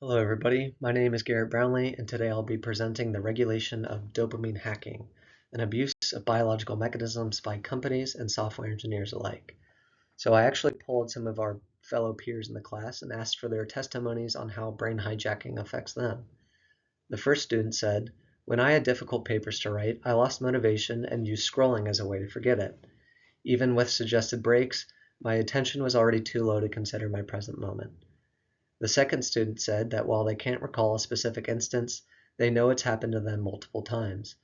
Hello everybody, my name is Garrett Brownlee and today I'll be presenting the regulation of dopamine hacking, an abuse of biological mechanisms by companies and software engineers alike. So I actually polled some of our fellow peers in the class and asked for their testimonies on how brain hijacking affects them. The first student said, "When I had difficult papers to write, I lost motivation and used scrolling as a way to forget it. Even with suggested breaks, my attention was already too low to consider my present moment." The second student said that while they can't recall a specific instance, they know it's happened to them multiple times.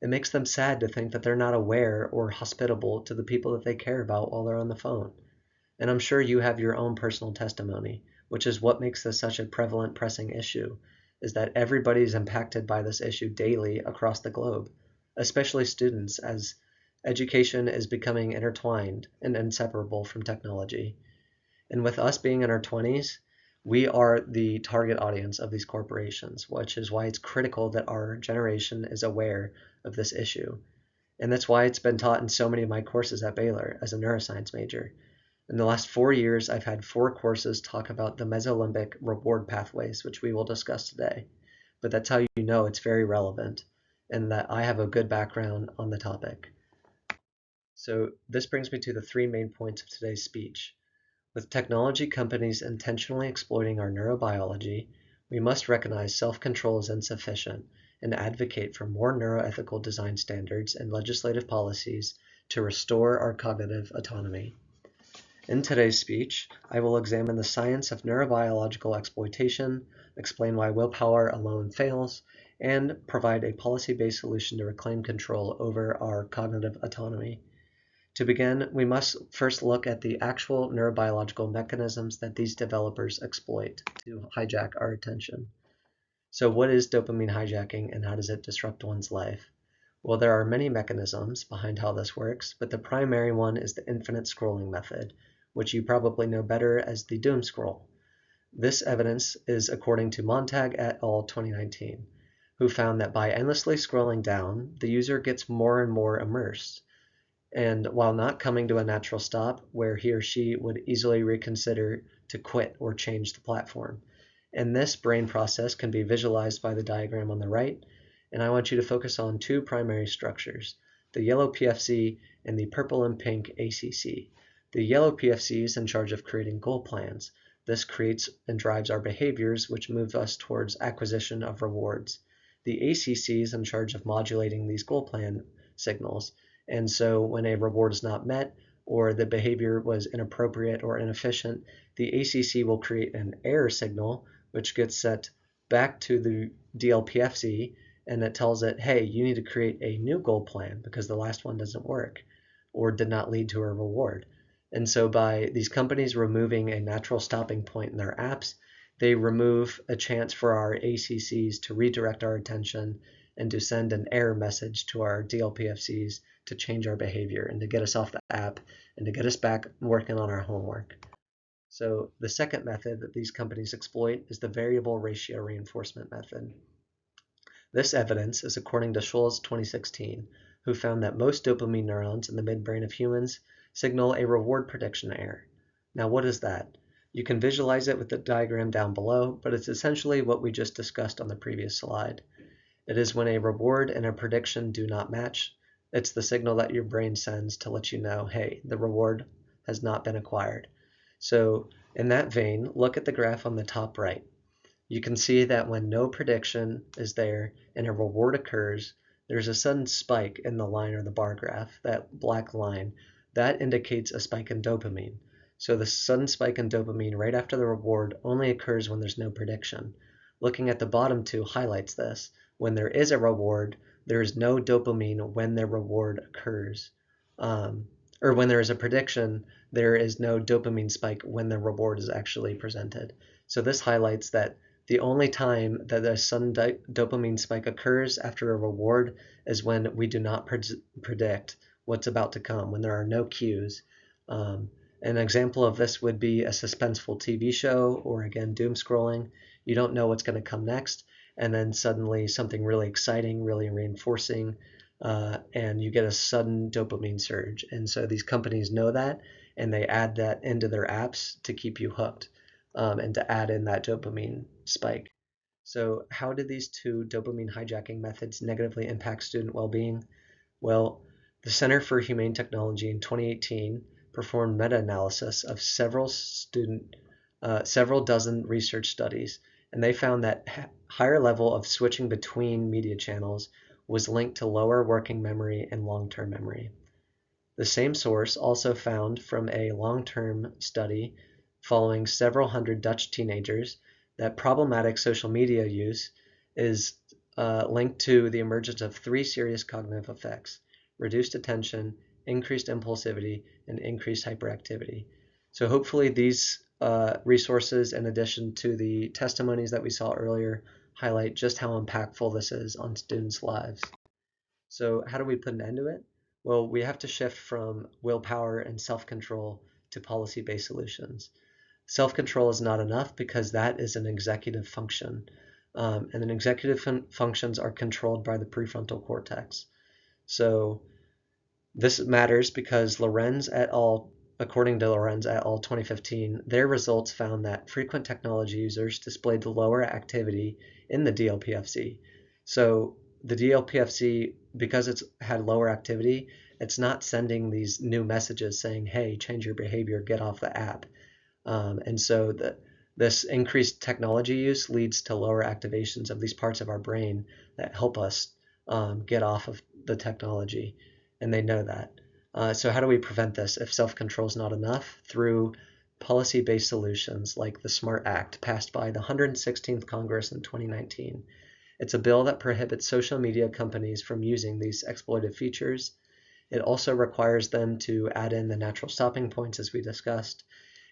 It makes them sad to think that they're not aware or hospitable to the people that they care about while they're on the phone. And I'm sure you have your own personal testimony, which is what makes this such a prevalent, pressing issue, is that everybody's impacted by this issue daily across the globe, especially students, as education is becoming intertwined and inseparable from technology. And with us being in our 20s, we are the target audience of these corporations, which is why it's critical that our generation is aware of this issue. And that's why it's been taught in so many of my courses at Baylor as a neuroscience major. In the last 4 years, I've had 4 courses talk about the mesolimbic reward pathways, which we will discuss today. But that's how you know it's very relevant and that I have a good background on the topic. So this brings me to the 3 main points of today's speech. With technology companies intentionally exploiting our neurobiology, we must recognize self-control is insufficient and advocate for more neuroethical design standards and legislative policies to restore our cognitive autonomy. In today's speech, I will examine the science of neurobiological exploitation, explain why willpower alone fails, and provide a policy-based solution to reclaim control over our cognitive autonomy. To begin, we must first look at the actual neurobiological mechanisms that these developers exploit to hijack our attention. So what is dopamine hijacking and how does it disrupt one's life? Well, there are many mechanisms behind how this works, but the primary one is the infinite scrolling method, which you probably know better as the doom scroll. This evidence is according to Montag et al. 2019, who found that by endlessly scrolling down, the user gets more and more immersed. And while not coming to a natural stop where he or she would easily reconsider to quit or change the platform. And this brain process can be visualized by the diagram on the right, and I want you to focus on 2 primary structures, the yellow PFC and the purple and pink ACC. The yellow PFC is in charge of creating goal plans. This creates and drives our behaviors, which move us towards acquisition of rewards. The ACC is in charge of modulating these goal plan signals. And so when a reward is not met or the behavior was inappropriate or inefficient, the ACC will create an error signal, which gets set back to the DLPFC, and it tells it, hey, you need to create a new goal plan because the last one doesn't work or did not lead to a reward. And so by these companies removing a natural stopping point in their apps, they remove a chance for our ACCs to redirect our attention and to send an error message to our DLPFCs to change our behavior and to get us off the app and to get us back working on our homework. So the second method that these companies exploit is the variable ratio reinforcement method. This evidence is according to Scholes 2016, who found that most dopamine neurons in the midbrain of humans signal a reward prediction error. Now what is that? You can visualize it with the diagram down below, but it's essentially what we just discussed on the previous slide. It is when a reward and a prediction do not match. It's the signal that your brain sends to let you know, hey, the reward has not been acquired. So in that vein, look at the graph on the top right. You can see that when no prediction is there and a reward occurs, there's a sudden spike in the line or the bar graph, that black line. That indicates a spike in dopamine. So the sudden spike in dopamine right after the reward only occurs when there's no prediction. Looking at the bottom 2 highlights this. When there is a reward, there is no dopamine when the reward occurs. Or when there is a prediction, there is no dopamine spike when the reward is actually presented. So this highlights that the only time that a sudden dopamine spike occurs after a reward is when we do not predict what's about to come, when there are no cues. An example of this would be a suspenseful TV show or, again, doom scrolling. You don't know what's going to come next, and then suddenly something really exciting, really reinforcing, and you get a sudden dopamine surge. And so these companies know that, and they add that into their apps to keep you hooked and to add in that dopamine spike. So how did these two dopamine hijacking methods negatively impact student well-being? Well, the Center for Humane Technology in 2018 performed meta-analysis of several dozen research studies, and they found that higher level of switching between media channels was linked to lower working memory and long-term memory. The same source also found from a long-term study following several hundred Dutch teenagers that problematic social media use is linked to the emergence of three serious cognitive effects: reduced attention, increased impulsivity, and increased hyperactivity. So hopefully these resources, in addition to the testimonies that we saw earlier, highlight just how impactful this is on students' lives. So how do we put an end to it? Well, we have to shift from willpower and self-control to policy-based solutions. Self-control is not enough because that is an executive function. And then executive functions are controlled by the prefrontal cortex. So this matters because according to Lorenz et al. 2015, their results found that frequent technology users displayed lower activity in the DLPFC. So the DLPFC, because it's had lower activity, it's not sending these new messages saying, hey, change your behavior, get off the app. And so this increased technology use leads to lower activations of these parts of our brain that help us get off of the technology, and they know that. So how do we prevent this if self-control is not enough? Through policy-based solutions like the SMART Act, passed by the 116th Congress in 2019. It's a bill that prohibits social media companies from using these exploitive features. It also requires them to add in the natural stopping points, as we discussed,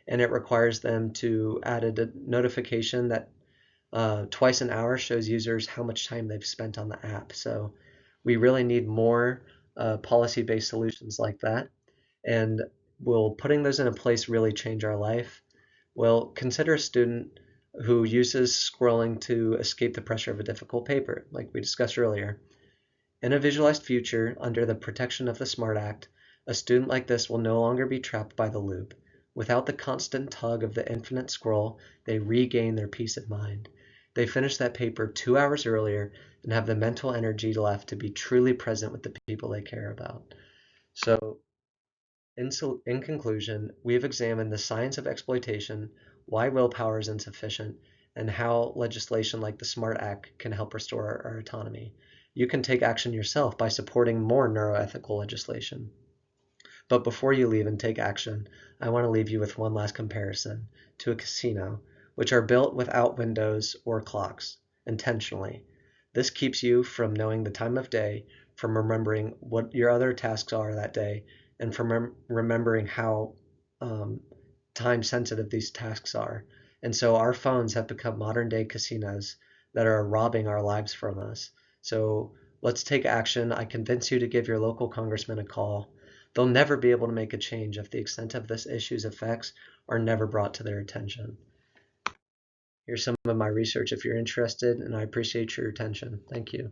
and it requires them to add a notification that twice an hour shows users how much time they've spent on the app. So we really need more policy-based solutions like that. And will putting those in place really change our life? Well, consider a student who uses scrolling to escape the pressure of a difficult paper, like we discussed earlier. In a visualized future, under the protection of the SMART Act, a student like this will no longer be trapped by the loop. Without the constant tug of the infinite scroll, they regain their peace of mind. They finish that paper 2 hours earlier and have the mental energy left to be truly present with the people they care about. So, in conclusion, we have examined the science of exploitation, why willpower is insufficient, and how legislation like the SMART Act can help restore our autonomy. You can take action yourself by supporting more neuroethical legislation. But before you leave and take action, I want to leave you with one last comparison to a casino, which are built without windows or clocks, intentionally. This keeps you from knowing the time of day, from remembering what your other tasks are that day, and from remembering how time sensitive these tasks are. And so our phones have become modern day casinos that are robbing our lives from us. So let's take action. I convince you to give your local congressman a call. They'll never be able to make a change if the extent of this issue's effects are never brought to their attention. Here's some of my research if you're interested, and I appreciate your attention. Thank you.